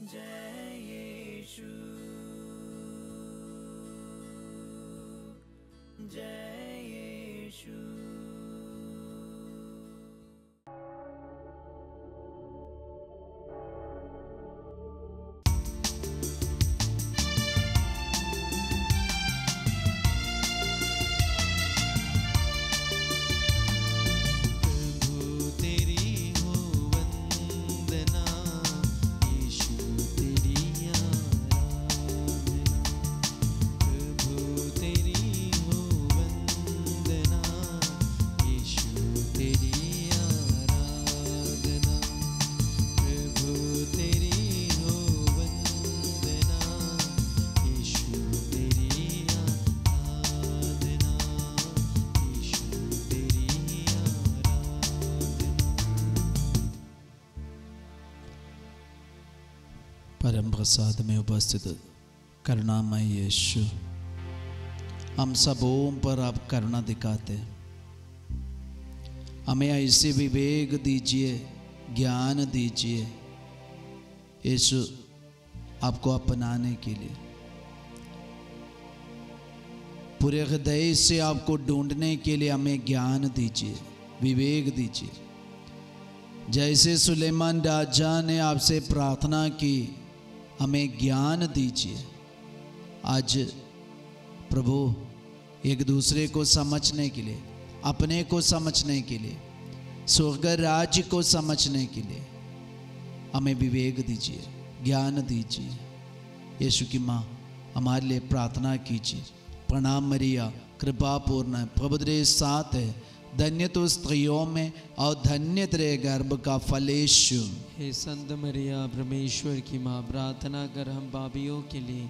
जय यीशु, जय यीशु। परम प्रसाद में उपस्थित करुणामय यीशु, हम सबों पर आप करुणा दिखाते हैं। हमें ऐसे विवेक दीजिए, ज्ञान दीजिए यीशु, आपको अपनाने के लिए, पूरे हृदय से आपको ढूंढने के लिए हमें ज्ञान दीजिए, विवेक दीजिए। जैसे सुलेमान राजा ने आपसे प्रार्थना की, हमें ज्ञान दीजिए। आज प्रभु एक दूसरे को समझने के लिए, अपने को समझने के लिए, स्वर्ग राज्य को समझने के लिए हमें विवेक दीजिए, ज्ञान दीजिए। यीशु की माँ हमारे लिए प्रार्थना कीजिए। प्रणाम मरिया, कृपा पूर्ण, प्रभु तेरे साथ है, धन्य तो स्त्रियों में और धन्य तेरे गर्भ का फल यीशु। हे संत मरिया, परमेश्वर की माँ, प्रार्थना कर हम पापियों के लिए,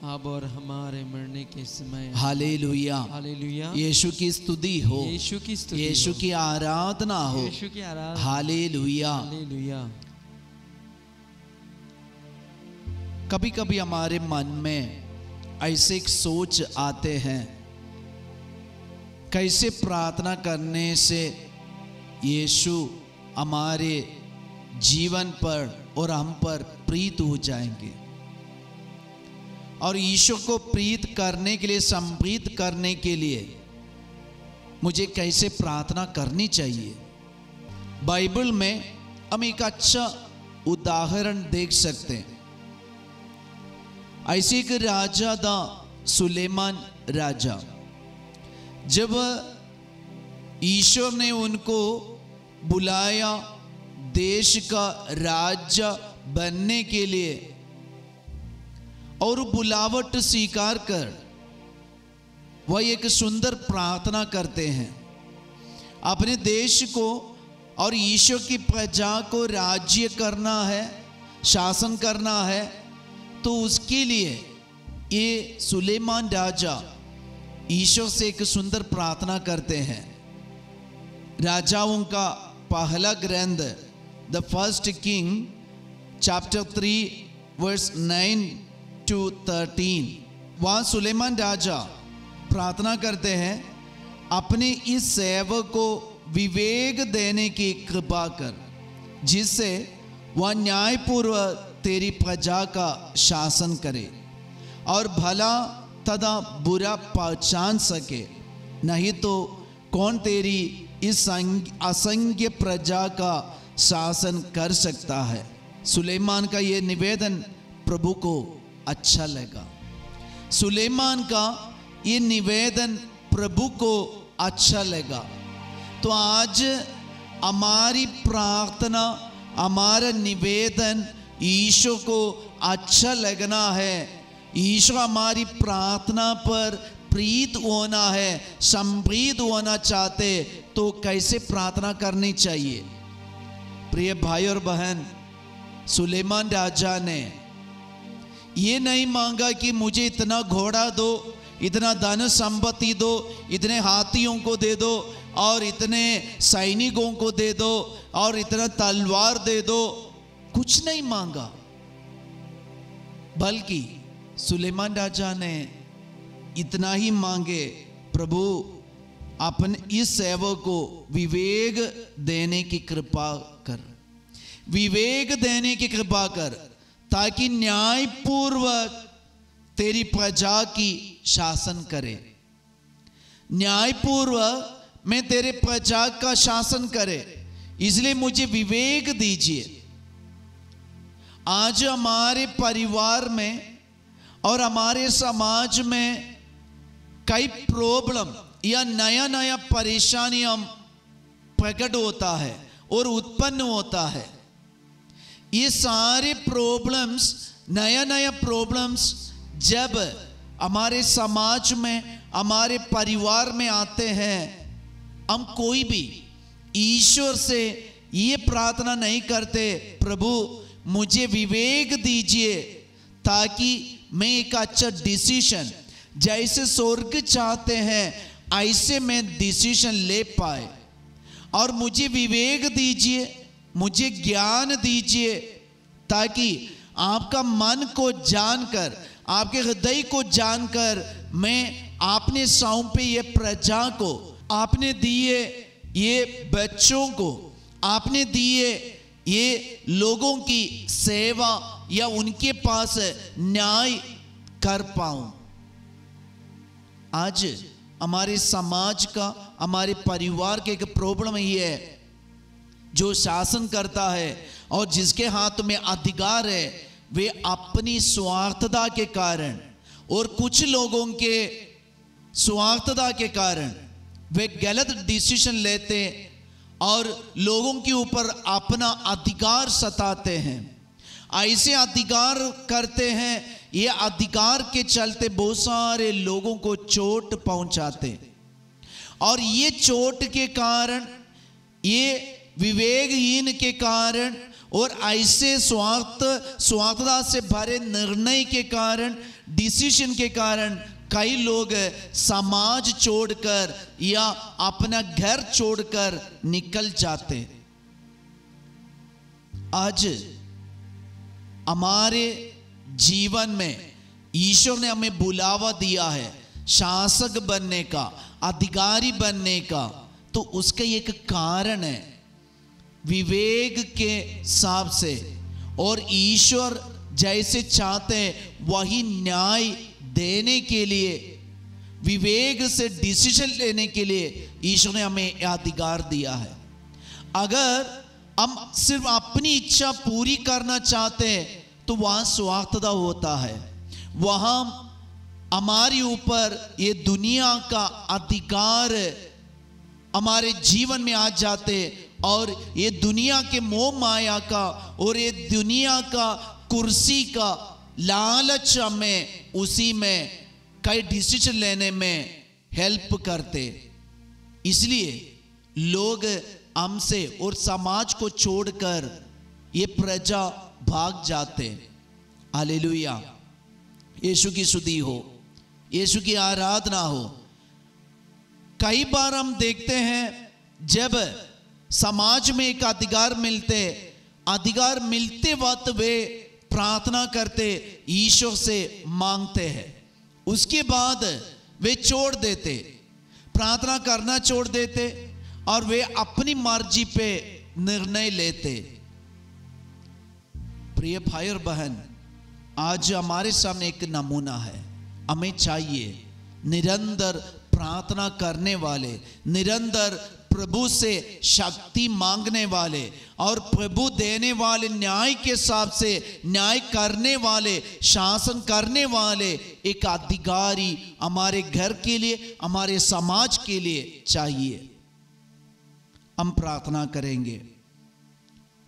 अब और हमारे मरने के समय। Hallelujah, hallelujah. यीशु की स्तुति हो, यीशु की स्तुति, यीशु की आराधना हो, यीशु की आराधना। हालेलुया। हालेलुया। कभी कभी हमारे मन में ऐसे एक सोच आते हैं, कैसे प्रार्थना करने से यीशु हमारे जीवन पर और हम पर प्रीत हो जाएंगे, और यीशु को प्रीत करने के लिए, संप्रीत करने के लिए मुझे कैसे प्रार्थना करनी चाहिए। बाइबल में हम एक अच्छा उदाहरण देख सकते हैं। ऐसे एक राजा था, सुलेमान राजा। जब ईश्वर ने उनको बुलाया देश का राजा बनने के लिए, और बुलावट स्वीकार कर वह एक सुंदर प्रार्थना करते हैं, अपने देश को और ईश्वर की प्रजा को राज्य करना है, शासन करना है। तो उसके लिए ये सुलेमान राजा ईश्वर से एक सुंदर प्रार्थना करते हैं। राजाओं का पहला ग्रंथ, the first king, chapter 3 verse 9 to 13, वहाँ सुलेमान राजा प्रार्थना करते हैं, अपने इस सेवक को विवेक देने की कृपा कर, जिससे वह न्यायपूर्वक तेरी प्रजा का शासन करे और भला तथा बुरा पहचान सके। नहीं तो कौन तेरी इस असंख्य प्रजा का शासन कर सकता है। सुलेमान का ये निवेदन प्रभु को अच्छा लगा। सुलेमान का ये निवेदन प्रभु को अच्छा लगा। तो आज हमारी प्रार्थना, हमारा निवेदन ईश्वर को अच्छा लगना है। ईश्वर हमारी प्रार्थना पर प्रीत होना है, संप्रीत होना चाहते, तो कैसे प्रार्थना करनी चाहिए। प्रिय भाई और बहन, सुलेमान राजा ने ये नहीं मांगा कि मुझे इतना घोड़ा दो, इतना धन संपत्ति दो, इतने हाथियों को दे दो, और इतने सैनिकों को दे दो, और इतना तलवार दे दो। कुछ नहीं मांगा, बल्कि सुलेमान राजा ने इतना ही मांगे, प्रभु अपने इस सेवक को विवेक देने की कृपा कर, विवेक देने की कृपा कर, ताकि न्यायपूर्वक तेरी प्रजा की शासन करे। न्यायपूर्वक मैं तेरे प्रजा का शासन करे, इसलिए मुझे विवेक दीजिए। आज हमारे परिवार में और हमारे समाज में कई प्रॉब्लम या नया नया परेशानियां प्रकट होता है और उत्पन्न होता है। ये सारे प्रॉब्लम्स, नया नया प्रॉब्लम्स जब हमारे समाज में, हमारे परिवार में आते हैं, हम कोई भी ईश्वर से ये प्रार्थना नहीं करते, प्रभु मुझे विवेक दीजिए ताकि मैं एक अच्छा डिसीजन, जैसे स्वर्ग चाहते हैं ऐसे मैं डिसीजन ले पाए। और मुझे विवेक दीजिए, मुझे ज्ञान दीजिए, ताकि आपका मन को जानकर, आपके हृदय को जानकर मैं आपने सौंपे ये प्रजा को, आपने दिए ये बच्चों को, आपने दिए ये लोगों की सेवा या उनके पास न्याय कर पाऊं। आज हमारे समाज का, हमारे परिवार के एक प्रॉब्लम ही है, जो शासन करता है और जिसके हाथ में अधिकार है, वे अपनी स्वार्थता के कारण और कुछ लोगों के स्वार्थता के कारण वे गलत डिसीजन लेते और लोगों के ऊपर अपना अधिकार सताते हैं। ऐसे अधिकार करते हैं, ये अधिकार के चलते बहुत सारे लोगों को चोट पहुंचाते, और ये चोट के कारण, ये विवेकहीन के कारण और ऐसे स्वार्थता से भरे निर्णय के कारण, डिसीजन के कारण कई लोग समाज छोड़कर या अपना घर छोड़कर निकल जाते। आज हमारे जीवन में ईश्वर ने हमें बुलावा दिया है शासक बनने का, अधिकारी बनने का, तो उसका एक कारण है विवेक के हिसाब से, और ईश्वर जैसे चाहते हैं वही न्याय देने के लिए, विवेक से डिसीजन लेने के लिए ईश्वर ने हमें अधिकार दिया है। अगर हम सिर्फ अपनी इच्छा पूरी करना चाहते हैं तो वहां स्वार्थता होता है, वहां हमारे ऊपर ये दुनिया का अधिकार हमारे जीवन में आ जाते, और ये दुनिया के मोह माया का और ये दुनिया का कुर्सी का लालच हमें उसी में कई डिसीजन लेने में हेल्प करते। इसलिए लोग हमसे और समाज को छोड़कर ये प्रजा भाग जाते। हालेलुया, यीशु की स्तुति हो, यीशु की आराधना हो। कई बार हम देखते हैं जब समाज में एक अधिकार मिलते वक्त वे प्रार्थना करते, ईश्वर से मांगते हैं, उसके बाद वे छोड़ देते, प्रार्थना करना छोड़ देते और वे अपनी मर्जी पे निर्णय लेते। प्रिय भाई और बहन, आज हमारे सामने एक नमूना है। हमें चाहिए निरंतर प्रार्थना करने वाले, निरंतर प्रभु से शक्ति मांगने वाले और प्रभु देने वाले न्याय के हिसाब से न्याय करने वाले, शासन करने वाले एक अधिकारी हमारे घर के लिए, हमारे समाज के लिए चाहिए। हम प्रार्थना करेंगे,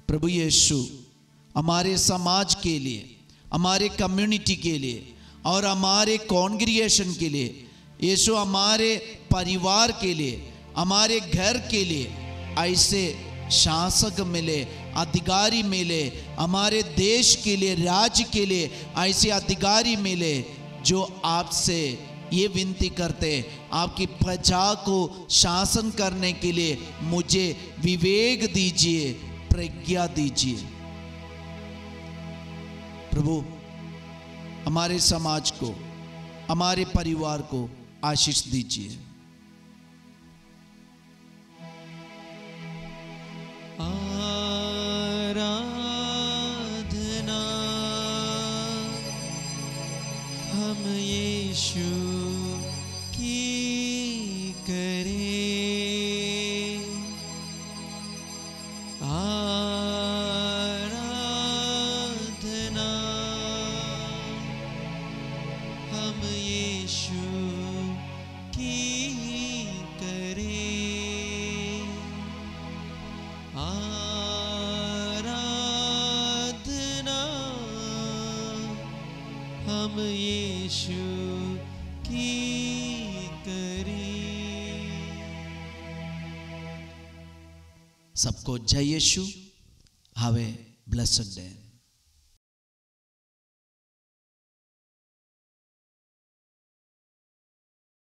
प्रभु यीशु हमारे समाज के लिए, हमारे कम्युनिटी के लिए और हमारे कॉन्ग्रीगेशन के लिए, यीशु हमारे परिवार के लिए, हमारे घर के लिए ऐसे शासक मिले, अधिकारी मिले, हमारे देश के लिए, राज्य के लिए ऐसे अधिकारी मिले जो आपसे ये विनती करते, आपकी प्रजा को शासन करने के लिए मुझे विवेक दीजिए, प्रज्ञा दीजिए। प्रभु हमारे समाज को, हमारे परिवार को आशीष दीजिए। आराधना हम यीशु की करें आराधना, हम यीशु की करें आराधना, हम यीशु की करें। सबको जय Yeshu. Have a blessed day.